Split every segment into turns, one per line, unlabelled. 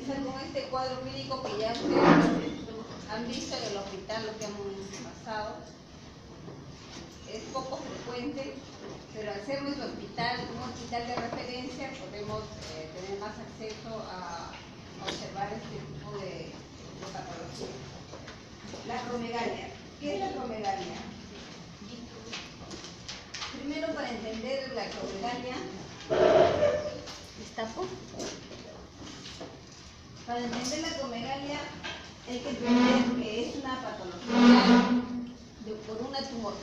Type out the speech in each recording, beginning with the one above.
comenzar con este cuadro clínico que ya ustedes han visto en el hospital, lo que hemos pasado. Es poco frecuente, pero al ser nuestro hospital un hospital de referencia, podemos tener más acceso a observar este tipo de patología. La acromegalia. ¿Qué es la acromegalia? Primero, para entender la acromegalia, para entender la acromegalia hay que entender que es una patología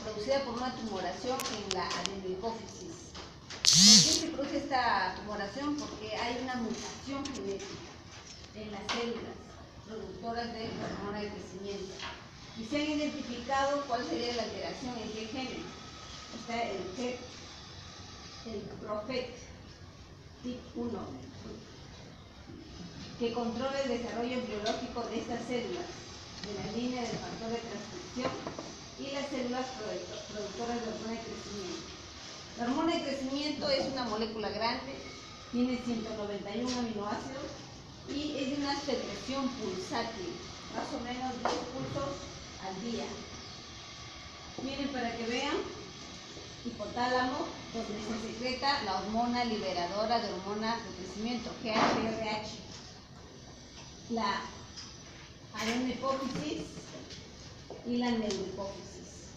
producida por una tumoración en la adenohipófisis. ¿Por qué se produce esta tumoración? Porque hay una mutación genética en las células productoras de hormona de crecimiento. Y se han identificado cuál sería la alteración en qué genes. Está el PROFET tip 1, que controla el desarrollo biológico de estas células, de la línea del factor de transcripción y las células productoras de hormona de crecimiento. La hormona de crecimiento es una molécula grande, tiene 191 aminoácidos y es de una secreción pulsátil, más o menos 10 pulsos al día. Miren para que vean, hipotálamo, donde se secreta la hormona liberadora de hormona de crecimiento, GHRH. La adenohipófisis y la neurohipófisis.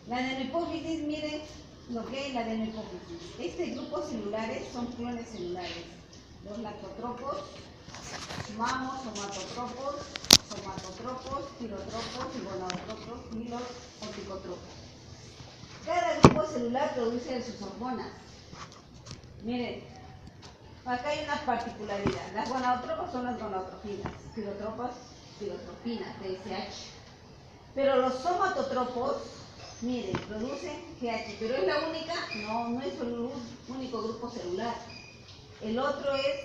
La adenohipófisis, miren lo que es la adenohipófisis. Estos grupos celulares son clones celulares. Los lactotropos, mamos, somatotropos, tirotropos y gonadotropos y los orticotropos. Cada grupo celular produce sus hormonas. Miren, acá hay una particularidad. Las gonadotropos son las gonadotropinas, tirotropos, tirotropinas, TSH. Pero los somatotropos, miren, producen GH, pero es la única, no es el único grupo celular. El otro es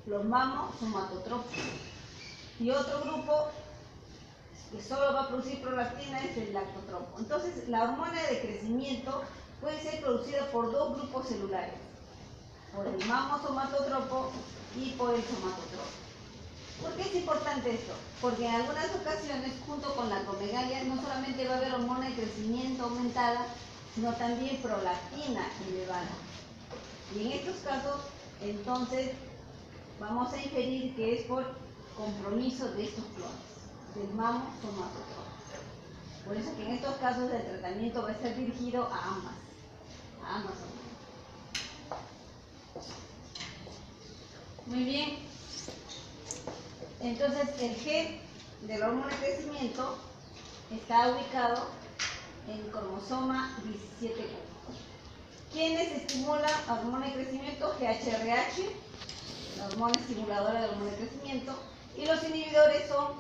los mamo-somatotropos. Y otro grupo que solo va a producir prolactina es el lactotropo. Entonces, la hormona de crecimiento puede ser producida por dos grupos celulares, por el mamo-somatotropo y por el somatotropo. ¿Por qué es importante esto? Porque en algunas ocasiones, junto con la acromegalia, no solamente va a haber hormona de crecimiento aumentada, sino también prolactina elevada. Y en estos casos, entonces, vamos a inferir que es por compromiso de estos clones, del mamo-somatotropo. Por eso que en estos casos el tratamiento va a estar dirigido a ambas hormonas. Muy bien. Entonces, el gen de la hormona de crecimiento está ubicado en el cromosoma 17. ¿Quiénes estimulan la hormona de crecimiento? GHRH, la hormona estimuladora de la hormona de crecimiento, y los inhibidores son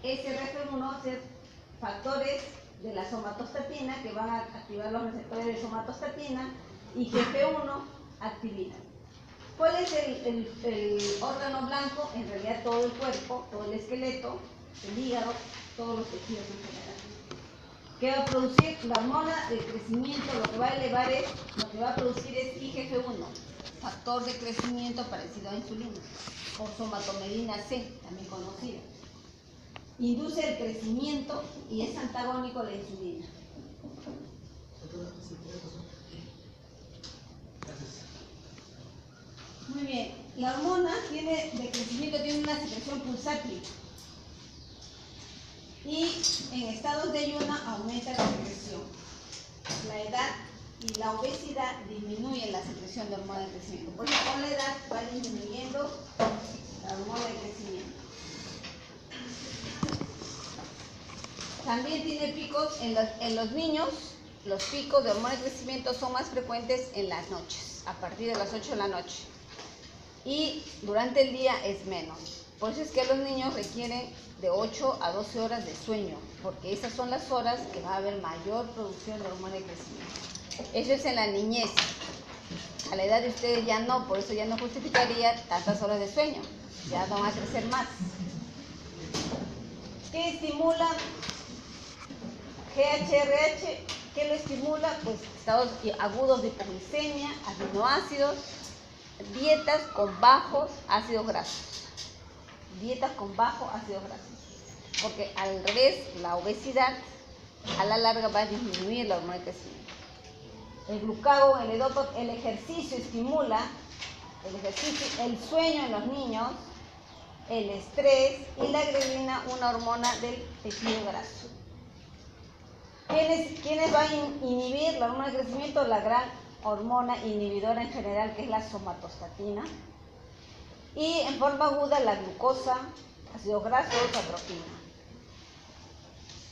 SRF1, factores de la somatostatina, que van a activar los receptores de somatostatina, y GP1, activina. ¿Cuál es el órgano blanco? En realidad todo el cuerpo, todo el esqueleto, el hígado, todos los tejidos en general. ¿Qué va a producir? La hormona de crecimiento, lo que va a producir es IGF-1, factor de crecimiento parecido a insulina, o somatomedina C, también conocida. Induce el crecimiento y es antagónico a la insulina. Muy bien, la hormona de crecimiento tiene una secreción pulsátil y en estados de ayuno aumenta la secreción. La edad y la obesidad disminuyen la secreción de hormona de crecimiento. Por eso con la edad va disminuyendo la hormona de crecimiento. También tiene picos en los niños. Los picos de hormona de crecimiento son más frecuentes en las noches, a partir de las 8 de la noche. Y durante el día es menos. Por eso es que los niños requieren de 8 a 12 horas de sueño, porque esas son las horas que va a haber mayor producción de hormona de crecimiento. Eso es en la niñez. A la edad de ustedes ya no, por eso ya no justificaría tantas horas de sueño. Ya van a crecer más. ¿Qué estimula GHRH? ¿Qué lo estimula? Pues estados agudos de hipoglicemia, aminoácidos, dietas con bajos ácidos grasos. Dietas con bajos ácidos grasos. Porque al revés, la obesidad a la larga va a disminuir la hormona de crecimiento. El glucagón, el edopa, el ejercicio estimula el sueño en los niños, el estrés y la grelina, una hormona del tejido graso. ¿Quiénes van a inhibir la hormona de crecimiento? La gran hormona inhibidora en general, que es la somatostatina. Y en forma aguda, la glucosa, ácidos grasos, atropina.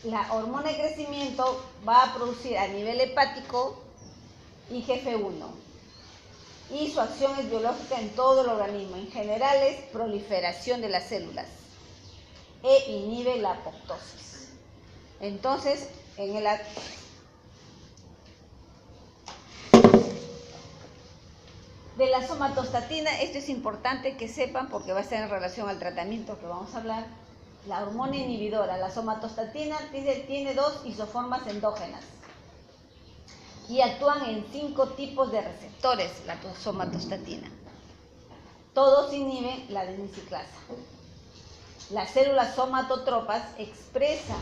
La hormona de crecimiento va a producir a nivel hepático IGF-1 y su acción es biológica en todo el organismo. En general es proliferación de las células e inhibe la apoptosis. Entonces, de la somatostatina, esto es importante que sepan porque va a estar en relación al tratamiento que vamos a hablar. La hormona inhibidora, la somatostatina, tiene 2 isoformas endógenas y actúan en 5 tipos de receptores, la somatostatina. Todos inhiben la adeniciclasa. Las células somatotropas expresan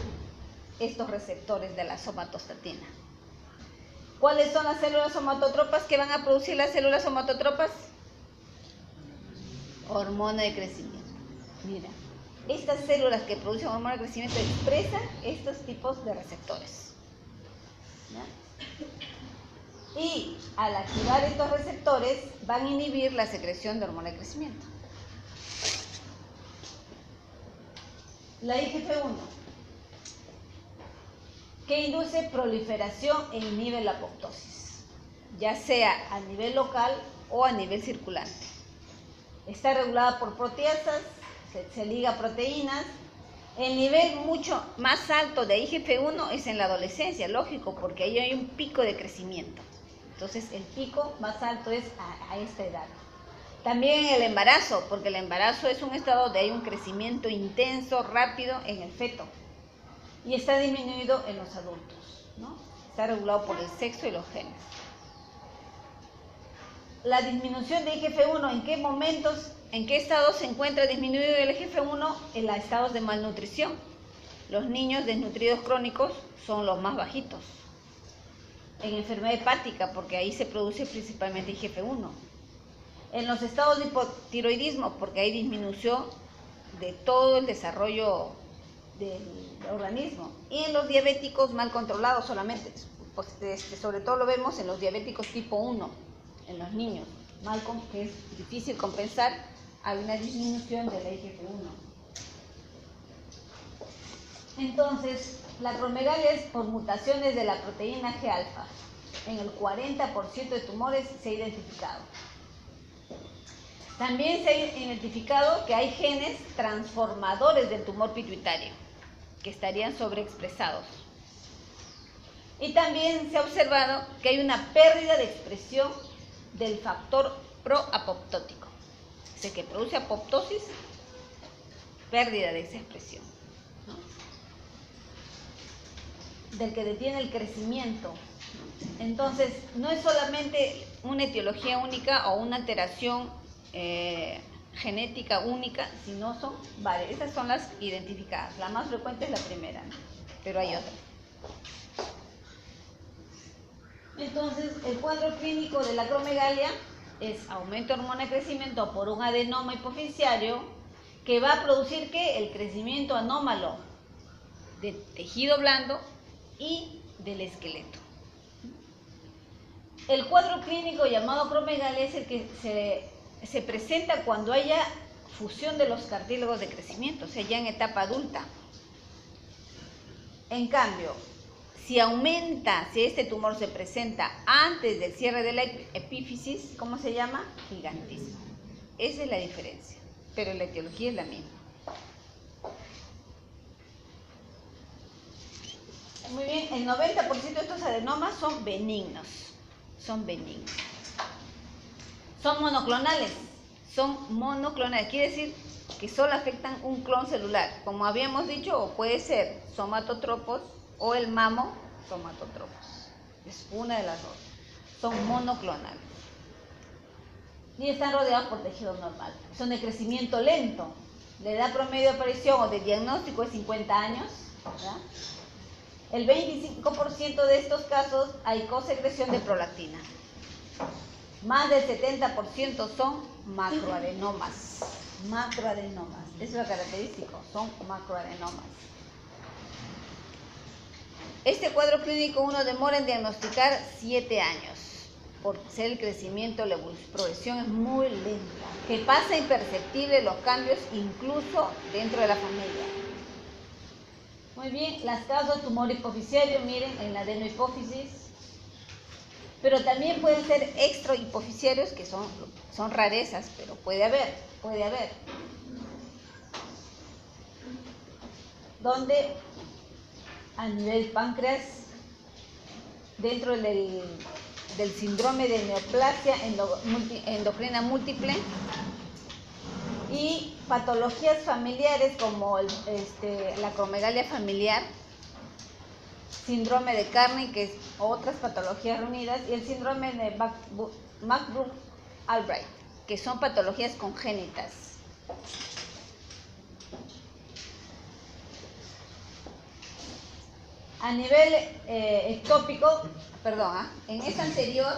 estos receptores de la somatostatina. ¿Cuáles son las células somatotropas que van a producir las células somatotropas? Hormona de crecimiento. Mira, estas células que producen hormona de crecimiento expresan estos tipos de receptores. ¿Ya? Y al activar estos receptores van a inhibir la secreción de hormona de crecimiento. La IGF-1, que induce proliferación e inhibe la apoptosis, ya sea a nivel local o a nivel circulante. Está regulada por proteasas, se liga a proteínas. El nivel mucho más alto de IGF-1 es en la adolescencia, lógico, porque ahí hay un pico de crecimiento. Entonces el pico más alto es a esta edad. También en el embarazo, porque el embarazo es un estado donde hay un crecimiento intenso, rápido en el feto. Y está disminuido en los adultos, ¿no? Está regulado por el sexo y los genes. La disminución de IGF-1, ¿en qué momentos, en qué estados se encuentra disminuido el IGF-1? En los estados de malnutrición. Los niños desnutridos crónicos son los más bajitos. En enfermedad hepática, porque ahí se produce principalmente IGF-1. En los estados de hipotiroidismo, porque hay disminución de todo el desarrollo del organismo. Y en los diabéticos mal controlados solamente, sobre todo lo vemos en los diabéticos tipo 1, en los niños, que es difícil compensar, hay una disminución de la IGF-1. Entonces, la acromegalia es por mutaciones de la proteína G-alfa. En el 40% de tumores se ha identificado. También se ha identificado que hay genes transformadores del tumor pituitario que estarían sobreexpresados. Y también se ha observado que hay una pérdida de expresión del factor proapoptótico. Ese que produce apoptosis, pérdida de esa expresión, ¿no? Del que detiene el crecimiento. Entonces, no es solamente una etiología única o una alteración genética única, sino son varias. Esas son las identificadas. La más frecuente es la primera, ¿no? Pero hay otras. Entonces, el cuadro clínico de la acromegalia es aumento de hormona de crecimiento por un adenoma hipoficiario que va a producir ¿qué? El crecimiento anómalo del tejido blando y del esqueleto. El cuadro clínico llamado acromegalia es el que se presenta cuando haya fusión de los cartílagos de crecimiento, o sea, ya en etapa adulta. En cambio, si este tumor se presenta antes del cierre de la epífisis, ¿cómo se llama? Gigantismo. Esa es la diferencia, pero la etiología es la misma. Muy bien, el 90% de estos adenomas son benignos. Son monoclonales. Quiere decir que solo afectan un clon celular. Como habíamos dicho, puede ser somatotropos o el mamo somatotropos. Es una de las dos. Son monoclonales. y están rodeados por tejido normal. Son de crecimiento lento. La edad promedio de aparición o de diagnóstico es 50 años, ¿verdad? El 25% de estos casos hay cosecreción de prolactina. Más del 70% son macroadenomas. Macroadenomas, eso es lo característico, son macroadenomas. Este cuadro clínico uno demora en diagnosticar 7 años, por ser el crecimiento, la progresión es muy lenta, que pasa imperceptible los cambios incluso dentro de la familia. Muy bien, las causas de tumor hipoficiario, miren, en la adenohipófisis, pero también pueden ser extrahipoficiarios, que son rarezas, pero puede haber. Donde a nivel páncreas, dentro del síndrome de neoplasia endocrina múltiple, y patologías familiares como la acromegalia familiar, síndrome de Carney, que es otras patologías reunidas, y el síndrome de McBride-Albright, que son patologías congénitas. A nivel ectópico, en esta anterior,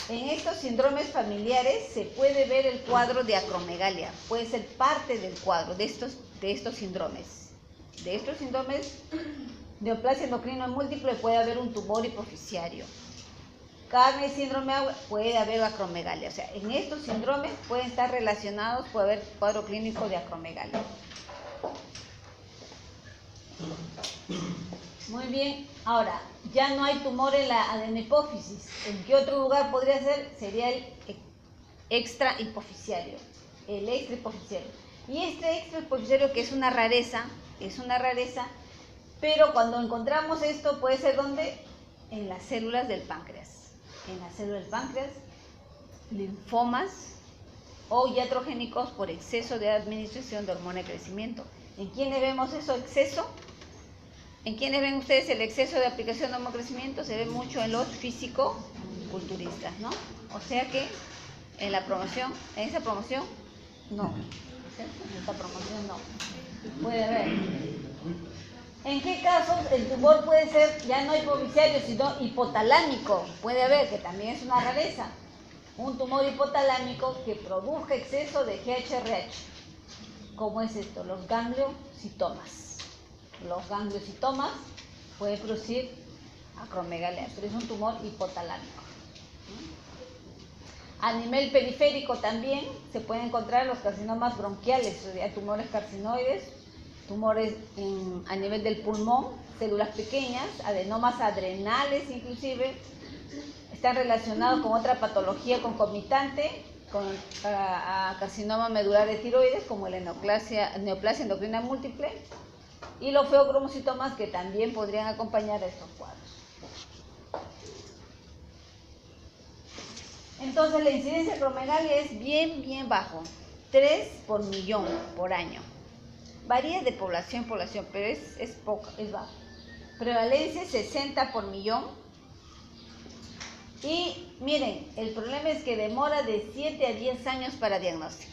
en estos síndromes familiares se puede ver el cuadro de acromegalia, puede ser parte del cuadro de estos síndromes. De estos síndromes, neoplasia endocrina múltiple, puede haber un tumor hipoficiario. Carney síndrome puede haber acromegalia, o sea, en estos síndromes pueden estar relacionados, puede haber cuadro clínico de acromegalia. Muy bien, ahora, ya no hay tumor en la adenohipófisis. ¿En qué otro lugar podría ser? Sería el extrahipoficiario. El extrahipoficiario. Y este extrahipoficiario, que es una rareza, pero cuando encontramos esto, puede ser ¿dónde? En las células del páncreas. En las células del páncreas, linfomas o iatrogénicos por exceso de administración de hormona de crecimiento. ¿En quiénes vemos eso exceso? ¿En quiénes ven ustedes el exceso de aplicación de hormocrecimiento? Se ve mucho en los físico-culturistas, ¿no? O sea que en esa promoción, no. En esta promoción no. Puede haber. ¿En qué casos el tumor puede ser ya no hipoficiario, sino hipotalámico? Puede haber, que también es una rareza. Un tumor hipotalámico que produzca exceso de GHRH. ¿Cómo es esto? Los gangliocitomas. Los gangliocitomas pueden producir acromegalia, pero es un tumor hipotalámico. A nivel periférico también se pueden encontrar los carcinomas bronquiales, o sea, tumores carcinoides, tumores a nivel del pulmón, células pequeñas, adenomas adrenales inclusive, están relacionados con otra patología concomitante, con carcinoma medular de tiroides, como la neoplasia endocrina múltiple, y los feocromocitomas, que también podrían acompañar a estos cuadros. Entonces la incidencia de acromegalia es bien bajo, 3 por millón por año. Varía de población en población, pero es poco, es bajo. Prevalencia 60 por millón. Y miren, el problema es que demora de 7 a 10 años para diagnóstico.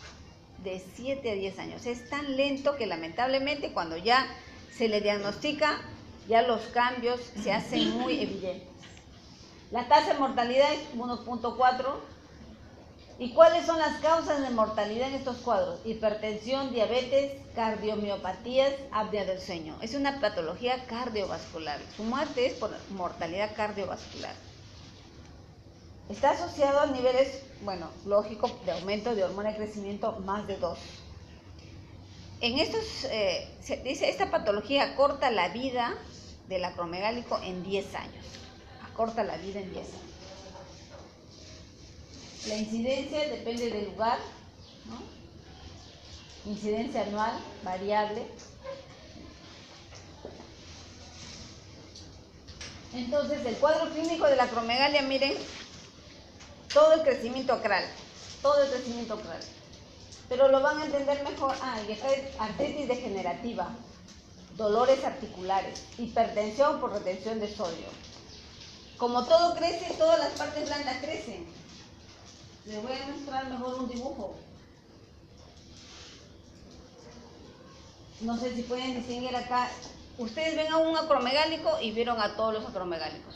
De 7 a 10 años. Es tan lento que lamentablemente cuando ya se le diagnostica, ya los cambios se hacen muy evidentes. La tasa de mortalidad es 1.4. ¿Y cuáles son las causas de mortalidad en estos cuadros? Hipertensión, diabetes, cardiomiopatías, apnea del sueño. Es una patología cardiovascular. Su muerte es por mortalidad cardiovascular. Está asociado a niveles, lógico, de aumento de hormona de crecimiento más de 2. En estos, se dice, esta patología acorta la vida del acromegálico en 10 años. Acorta la vida en 10 años. La incidencia depende del lugar, ¿no? Incidencia anual, variable. Entonces, el cuadro clínico de la acromegalia, miren, todo el crecimiento acral. Pero lo van a entender mejor. Y acá es artritis degenerativa, dolores articulares, hipertensión por retención de sodio. Como todo crece, todas las partes blandas crecen. Les voy a mostrar mejor un dibujo. No sé si pueden distinguir acá. Ustedes ven a un acromegálico y vieron a todos los acromegálicos.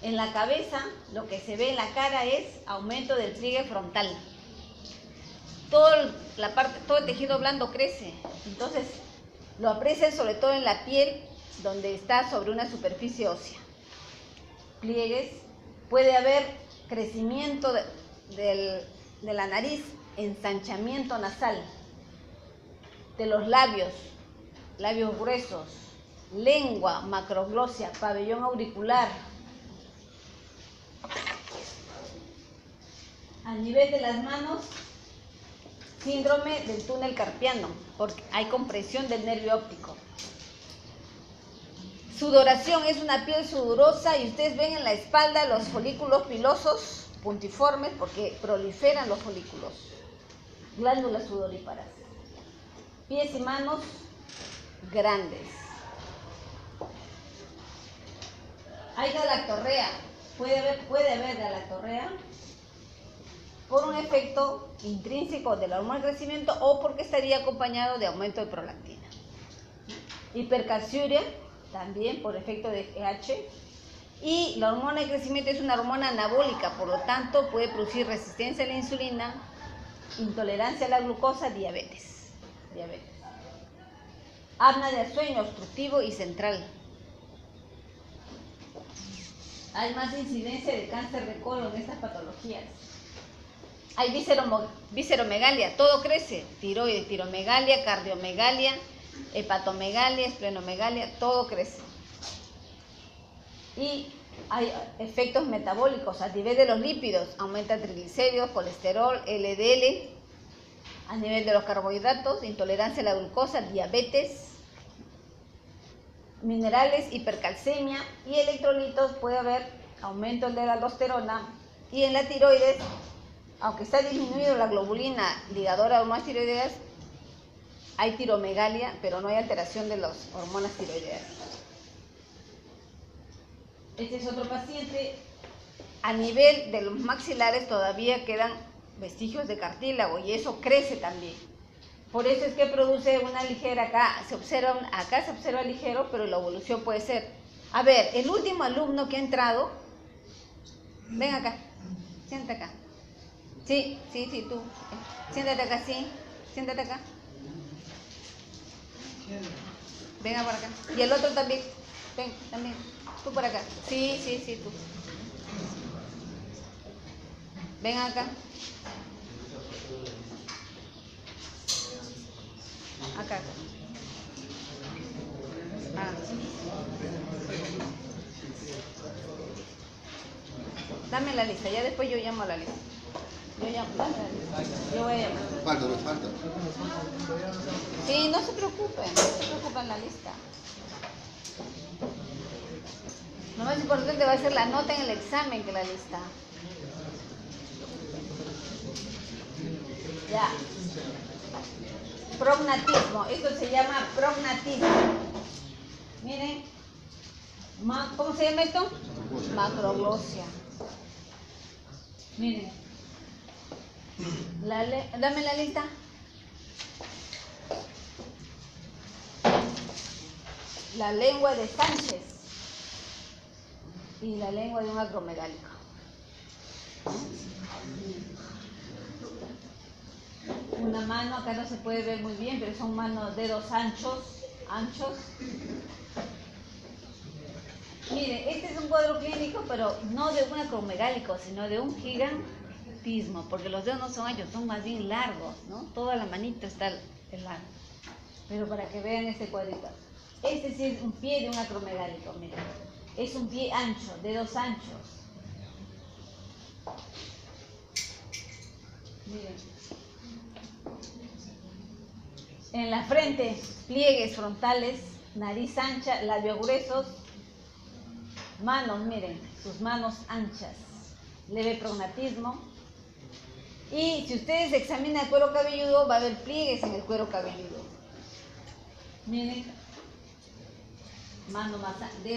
En la cabeza, lo que se ve en la cara es aumento del pliegue frontal. Todo el tejido blando crece. Entonces, lo aprecian sobre todo en la piel, donde está sobre una superficie ósea. Pliegues. Puede haber crecimiento de la nariz, ensanchamiento nasal, de los labios gruesos, lengua, macroglosia, pabellón auricular. A nivel de las manos, síndrome del túnel carpiano, porque hay compresión del nervio óptico. Sudoración, es una piel sudorosa y ustedes ven en la espalda los folículos pilosos puntiformes porque proliferan los folículos. Glándulas sudoríparas. Pies y manos grandes. Hay galactorrea. Puede haber galactorrea por un efecto intrínseco de la hormona de crecimiento o porque estaría acompañado de aumento de prolactina. Hipercalciuria, también por efecto de GH. Y la hormona de crecimiento es una hormona anabólica, por lo tanto puede producir resistencia a la insulina, intolerancia a la glucosa, diabetes. Apnea del sueño, obstructivo y central. Hay más incidencia de cáncer de colon en estas patologías. Hay visceromegalia, todo crece. Tiroides, tiromegalia, cardiomegalia, hepatomegalia, esplenomegalia, todo crece. Y hay efectos metabólicos a nivel de los lípidos, aumenta triglicéridos, colesterol, LDL, a nivel de los carbohidratos, intolerancia a la glucosa, diabetes, minerales, hipercalcemia y electrolitos, puede haber aumento de la aldosterona y en la tiroides, aunque está disminuido la globulina ligadora a hormonas tiroideas, hay tiromegalia, pero no hay alteración de las hormonas tiroideas. Este es otro paciente. A nivel de los maxilares todavía quedan vestigios de cartílago y eso crece también. Por eso es que produce una ligera, acá se observa ligero, pero la evolución puede ser. A ver, el último alumno que ha entrado, ven acá, siéntate acá. Sí, tú. Siéntate acá, sí, siéntate acá. Venga por acá. Y el otro también, ven, también. Tú por acá. Sí, tú. Ven acá. Acá. Dame la lista, ya después yo llamo a la lista. Dame la lista. Yo voy a llamar.
Falta.
Sí, no se preocupen la lista. Lo más importante va a ser la nota en el examen que la lista. Ya. Prognatismo. Esto se llama prognatismo. Miren. ¿Cómo se llama esto? Macroglosia. Miren. Dame la lista. La lengua de Sánchez y la lengua de un acromegálico. Una mano, acá no se puede ver muy bien, pero son manos, dedos anchos. Miren, este es un cuadro clínico, pero no de un acromegálico, sino de un gigantismo, porque los dedos no son anchos, son más bien largos, ¿no? Toda la manita está larga. Pero para que vean este cuadrito. Este sí es un pie de un acromegálico, miren. Es un pie ancho, dedos anchos. Miren. En la frente, pliegues frontales, nariz ancha, labios gruesos, manos, miren, sus manos anchas, leve prognatismo. Y si ustedes examinan el cuero cabelludo, va a haber pliegues en el cuero cabelludo. Miren, mano más, dedo.